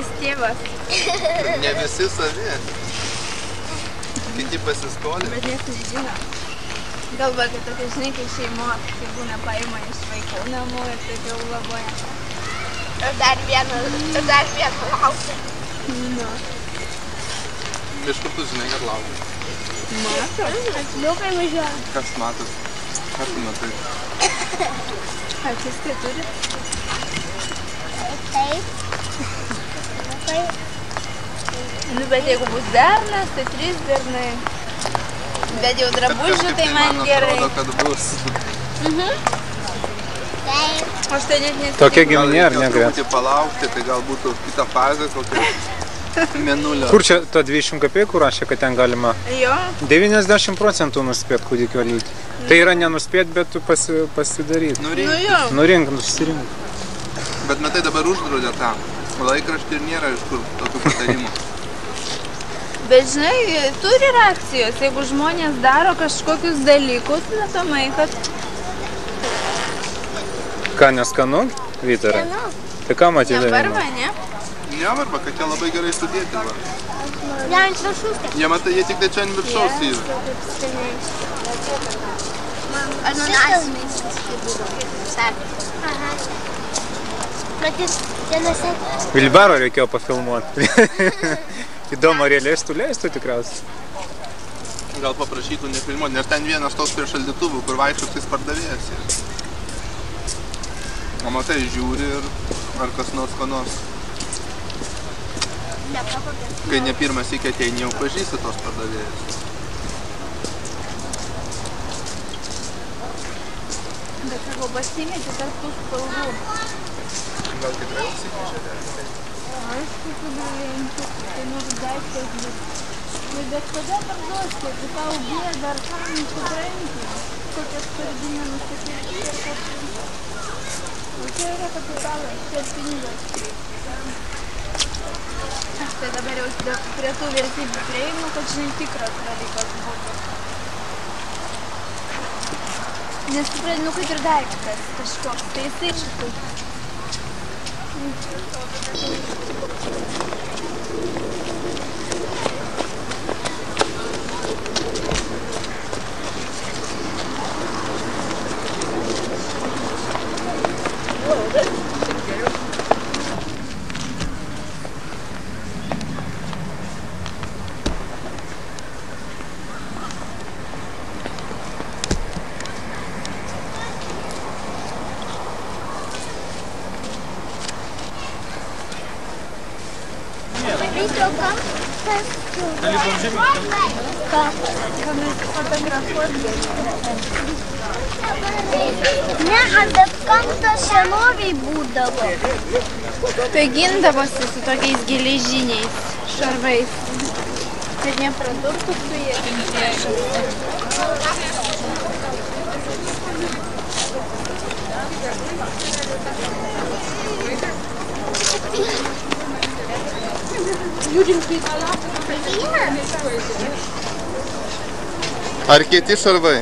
Savalaikis tėvas. Ne visi savi. Kiti pasiskolė. Bet niekas nežino. Galva, kad tokia, žinai, kai šeimos, kai būna paima iš vaikų namų ir taip jau labai. Ir dar vieną laukia. Nu. Prieš kur tu žinai, kad laukia? Mato? Asliukai važiuoja. Kas matas? Ką tu matai? Akis tai turi? Taip. Nu, bet jeigu bus bernas, tai 3 bernai. Bet jau drabužių, tai man gerai. Atrodo, kad bus. Taip. Aš tai net nesitikėjau. Tokia giminė ar ne, Gret? Truputį palaukti, tai gal būtų kita fazė kokia mėnulio. Kur čia to 200 kapeikų rašė, kad ten galima Jo. 90% nuspėt kūdikio lytį. Tai yra nenuspėt, bet tu pasidaryt. Nu jo. Nurink, nusirink. Bet matai, dabar uždraudė tą. Laikraštį ir nėra iš kur tokių patarimų. Bet žinai, turi reakcijos. Jeigu žmonės daro kažkokius dalykus, matomai, kad... Ką, neskanu, Vytarai? Tai ką matydavai? Nevarva, ne? Nevarva, kad jie labai gerai sudėti. Va. Ne ant viršaus. Jie matai, jie tik tai čia ant viršaus yra. Ananasinis. Aha. Matys, dienose. Vilbaro reikėjo pafilmuoti. Įdomu, ar jie leistų tikriausiai. Gal paprašytų nefilmuoti, nes ten vienas tos prie šaldytuvų, kur vaikščiusis pardavėjas yra. O matai, žiūri ir ar kas nors ko nors. Kai ne pirmas iki ateini, jau pažįsti tos pardavėjas. Bet savo pasimėti tarp tų spalvų. Gal tikrai užsikišė? Aišku, tai nors daiktas bus. Bet kada parduosi, kai tau gėda ar ką nusipranti, kokias skardinę nusipirkti ir kažkai. Čia yra kapitalas, čia pinigas. Tai dabar jau prie tų vertybių prieinu, kad žinai tikras dalykas būtų. Nes supranti, nu kaip ir daiktas kažkoks, tai jisai šitai. Ne, bet kam tas senoviai būdavo? Tai gindavosi su tokiais geležiniais šarvais. Kad nepradurtų su jie. Ar kieti šarvai?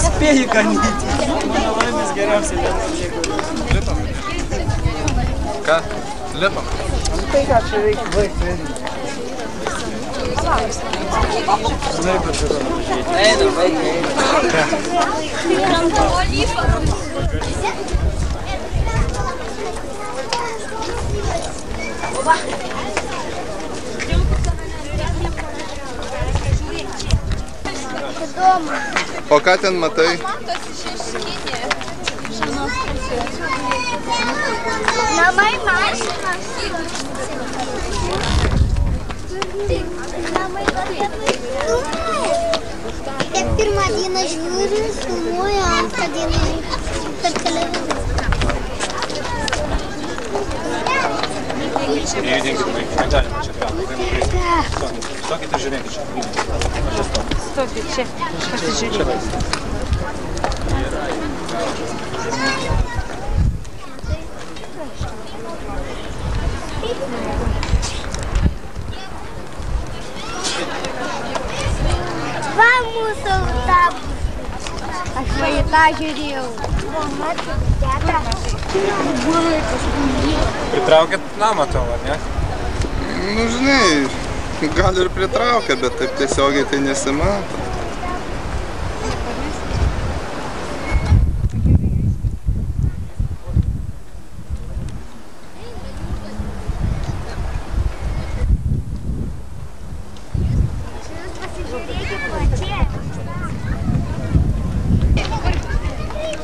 Spėji ganyti. Mano laimės geriausiai Lipam. Ką? Lipam. Tai ką čia reikia baigti? Žinai, kad čia yra. Eina, baigti. O ką ten matai? Matosi šeškinė. Iš anos pusės. Namai mašinas. Namai tokie tiek pirmą dieną žiūri, filmuoja, antrą dieną per televizorių. Nejudėkit, negalima čia traukti. Stokit ir žiūrėkit čia. Stokit čia, pasižiūrėkit. Va mūsų autobusas. Aš va į tą žiūrėjau. Pritraukėt namą tavo, ne? Nu, žinai, gal ir pritraukia, bet taip tiesiogiai tai nesimato.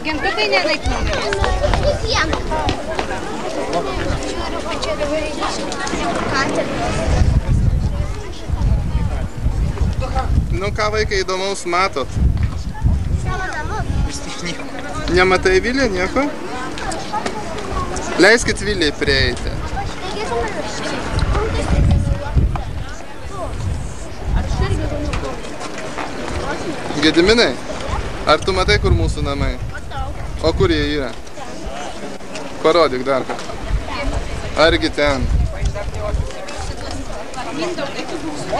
Gentukai nenaiknumi. Nu, ką vaikai įdomaus matot? Savo namus. Nematai Vilė nieko? Leiskit Vilė prieiti. Gediminai, ar tu matai, kur mūsų namai? O kur jie yra? Parodyk dar kartą. Argi ten?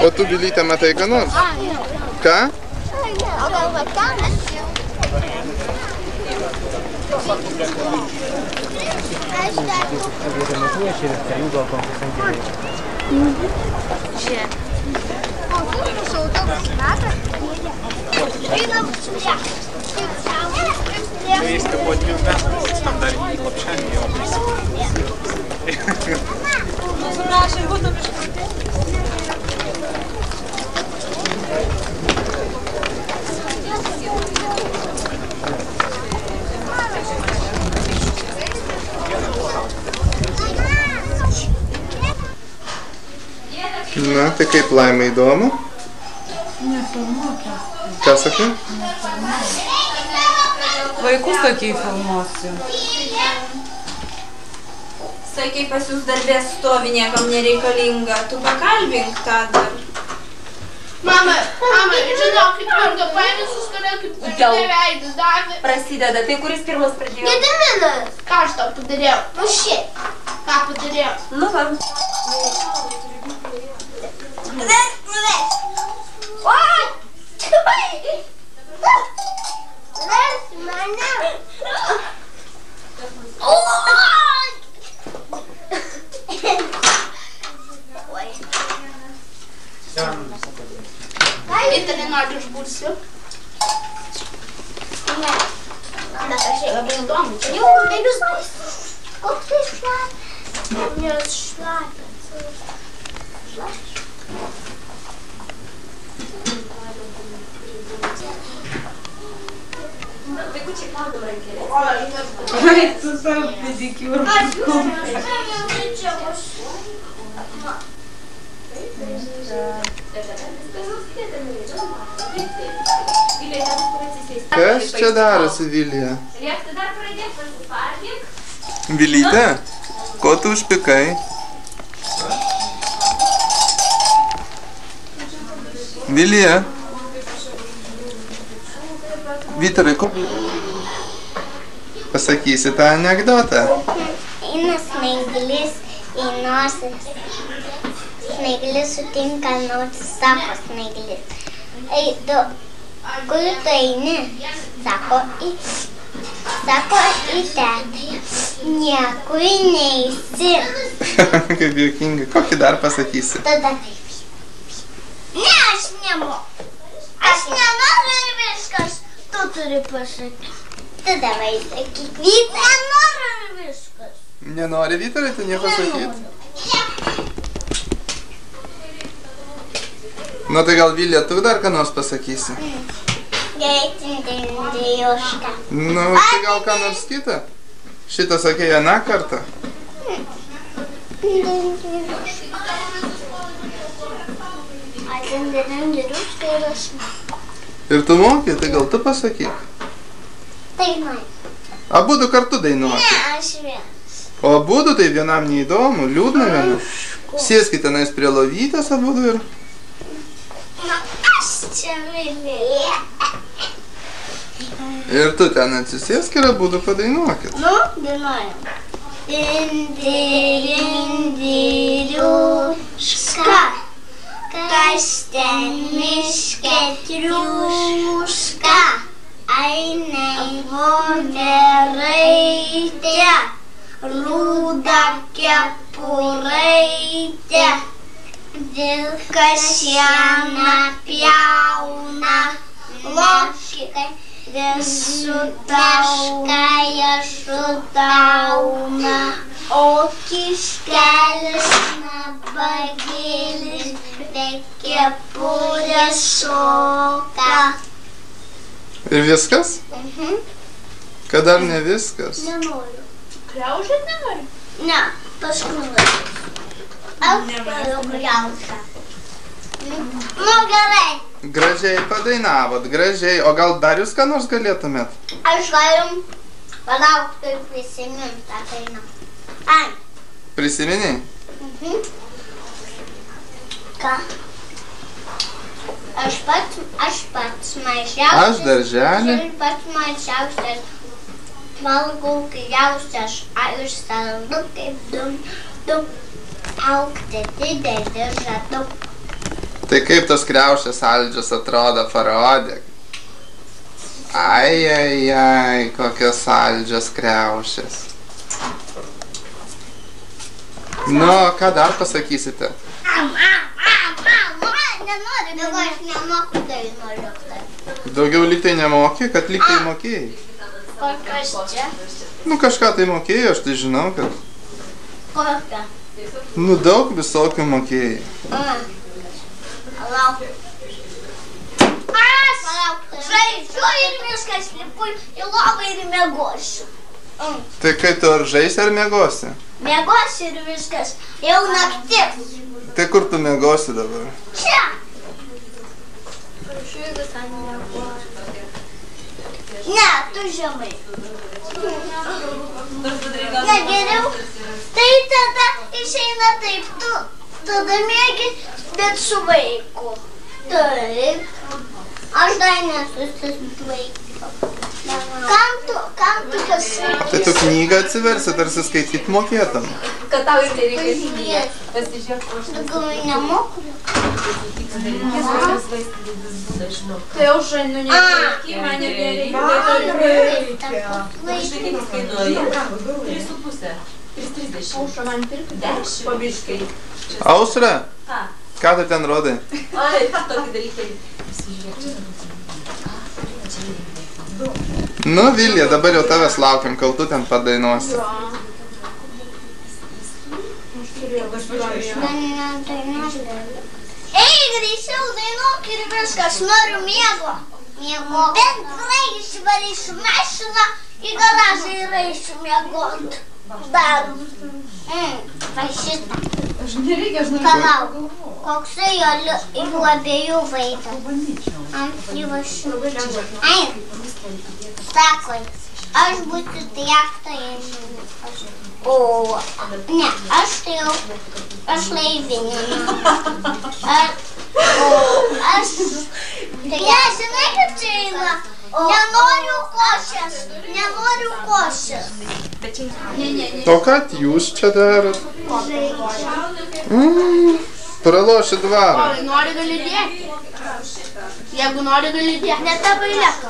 O tu, Vilyte, matai ką nors? Ką? Jeisti po 2 metų, tam dar į lopšelį jau Na, tai kaip Laima įdomu? Ką sakai? Vaikus tokiai filmuosiu. Sakai, pas jūs darbė stovi, niekam nereikalinga. Tu pakalbink tą dar. Mama, žinokit, Jurga paėmė suskalė, kaip veidus davė. Prasideda. Tai kuris pirmas pradėjo? Gediminas! Ką aš tau padariau? Nu šiaip. Ką padariau? Nu, va. Vytą nenori užbūrsiu. Ne. Bet aš labai įdomu. Jau, baigius bus. Koks tai šlapias? Nes šlapias. Vaikučiai plaudom rankelės. Ai, tu savo pedikiūrą. Kas čia darosi, Vilija? Liekti dar pradėk, pasipardyk. Vilyte, ko tu užpikai? Vilija? Vytarai, ko? Pasakysi tą anekdotą. Eina smaigelis į nosis. Smaigelis sutinka nosis, sako smaigelis. Ei, tu, kur tu eini? Sako į tetą. Niekur neisi. Kaip juokingai. Kokį dar pasakysi? Tada taip. Ne, aš nemoku. Aš nenoriu ir viskas. Tu turi pasakyti. Tada sakyk, Vyta, nenoriu ir viskas. Nenori, Vytarai, tu nieko sakyti? Nu tai gal Vilija, tu dar ką nors pasakysi? Gerai, Tindrėjuška. Nu, tai gal ką nors kitą? Šitą sakė aną kartą? Ir tu moki, tai gal tu pasakyk? Dainuoju. Abudu kartu dainuoki. Ne, aš vienas. O abudu tai vienam neįdomu, liūdna vienam. Sėskite tenais prie lovytės abudu ir... Na, aš čia mylėjau. Ir tu ten atsisėsk ir abudu padainuokit. Nu, dainuojam. Dindiriuška, kas ten miške triuška, ainai voveraitė, rūda kepuraitė, vilkas šianą pjauna, loškai visų taškai šutauna, o kiškelis nabagėlis be kepurės šoka. Ir viskas? Kad dar ne viskas. Nenoriu. Kriaušėt nenori? Ne, paskui noriu. Aš noriu kriaušę. Nu gerai. Gražiai padainavot, gražiai. O gal dar jūs ką nors galėtumėt? Aš galim palaukti ir prisiminti tą dainą. Ai. Prisiminiai? Ką? Aš pats mažiausias. Aš darželį. Aš pats mažiausias. Valgau kriaušes, aš saldu kaip du. Augti didelį žadu. Tai kaip tos kriaušės saldžios atrodo, parodyk. Ai, kokios saldžios kriaušės. Nu, ką dar pasakysite? Nenoriu, bet aš nemoku dainuoti. Daugiau lygtai nemoki, kad lygtai mokėjai. Kokios čia? Nu, kažką tai mokėjai, aš tai žinau, kad... Kokią? Nu, daug visokių mokėjai. Palauk. Palauk. Žaidžiu ir viskas, lipu į lovą ir miegosiu. Tai kai tu ar žaisi, ar miegosi? Miegosiu ir viskas. Jau naktis. Tai kur tu miegosi dabar? Čia. Ne, tu žemai. Ne, geriau. Tai tada išeina taip, tu tada miegi, bet su vaiku. Taip. Aš dar nesusitvarkiau. Kam tu pasakai? Tai tu knygą atsiversi, tarsi skaityt mokėtum. Kad tau ir tai reikalingi. Pasižiūrėk, Gal nemoku? Tai jau žainu nereikia, man nereikia. Aušra man pirkti? 10 pabiškai. Aušra, ką tu ten rodai? Ai, tokį dalykai. Nu, Vilija, dabar jau tavęs laukiam, kol tu ten padainuosi. Ei, greičiau dainuok ir viskas, noriu miego. Bendrai išvarysiu mašiną į garažą ir eisiu miegot. Dar. Va šitą. Palauk. Koksai jų abiejų vaikas. Ai, sako, aš būsiu traktorinis. O, ne, aš tai jau, aš laivinė. O, aš, tai žinai, kaip čia eina. Nenoriu košės. O ką jūs čia darot? Praloši dvarą. Nori gali dėti. Jeigu nori gali dėti. Ne tavo lieka.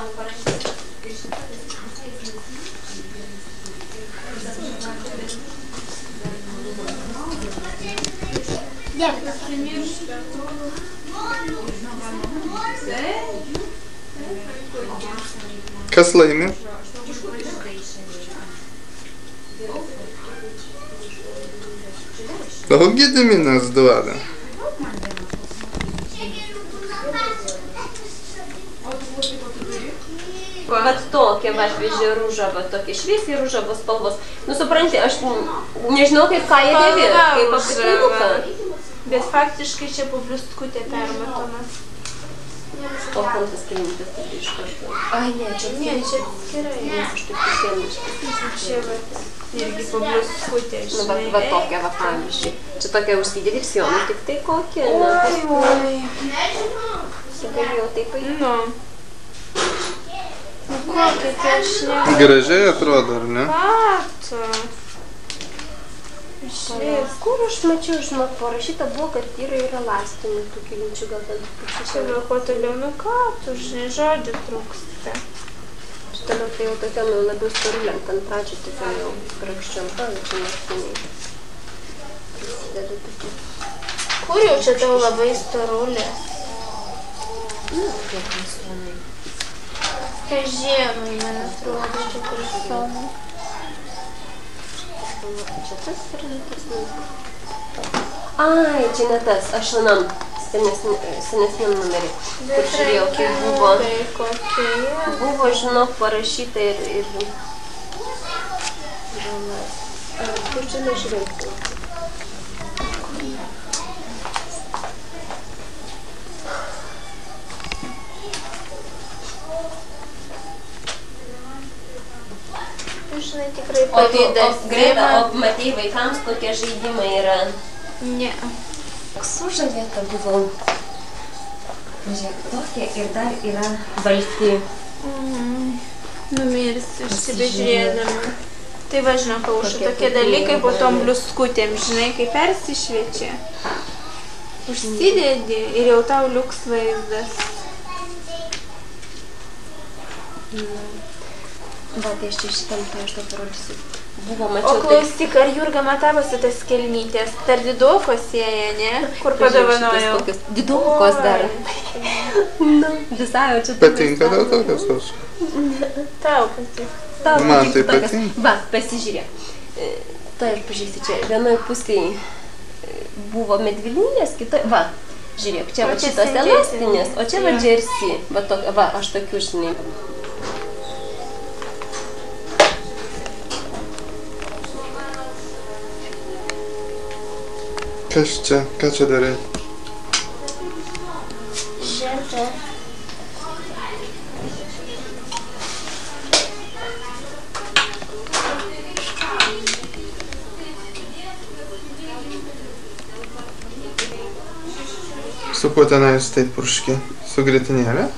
Kas laimi? O Gediminas duoda. vat tokia, va, šviežia rūžava, tokia šviesiai rūžavos spalvos. Nu, supranti, aš nežinau, kaip ką jie dėvi, kaip apipilnuką. Bet faktiškai čia po bliustkutė permatomas. O kontas kelininkas tada iš karto. Ai, ne, čia atskirai. Nes aš taip įsiemiškai. Čia va, irgi po bliustkutė, Nu, žinai. va tokia, va, pavyzdžiui. Čia tokia užsidėti ir sijonų, tik tai kokia, na. Oi. Galėjau taip paimti. Nu. Nu, kokia tai aš ne... Gražiai atrodo, ar ne? Pato. Kur aš mačiau, žinok, parašyta buvo, kad yra elastinių tų kilinčių, gal ten Čia gal kuo toliau, nu ką, tu žinai, žodžių trūksta. Aš toliau tai jau tokiam jau labiau storuliam, ten pradžią tokiam jau grakščiam, čia naktiniai. Prisideda tokie. Kur jau čia tau labai storulės? Nu, kaip visuomai. Kažienui, man atrodo, čia kursonai. Čia tas yra ne tas numeris. Ai, čia ne tas, aš vienam senesniam numerį. Kur žiūrėjau, kaip buvo. Buvo, žinok, parašyta ir... Kur čia nežiūrėjau? Žinai, tikrai O Greta, o matei vaikams, kokie žaidimai yra? Ne. Sužavėta buvau. Žiūrėk, tokie ir dar yra balti. Numirsiu, išsibežiūrėdama. Tai va, žinau, kauša, tokie dalykai po tom bliuskutėm, žinai, kai persišviečia. Užsidedi ir jau tau liuks vaizdas. Va, tai aš čia šitam, tai aš tau parodysiu. Buvo, O mačiau, klausyk, ar Jurga matavosi tas kelnytės? Dar didokos ėja, ne? Kur padovanojau? Didokos dar. Nu, visai, o čia... Patinka tau tokios aš? Tau patinka. Man tai patinka. Va, pasižiūrėk. Tai aš pažiūrėsiu čia. Vienoj pusėje buvo medvilninės, kitoje... Va, žiūrėk, čia va šitos elastinės, o čia va jersey. Va, aš tokių, žinai. Kas čia? Ką čia darai? Žemė. Su kuo tenais taip purški? Su grietinėle?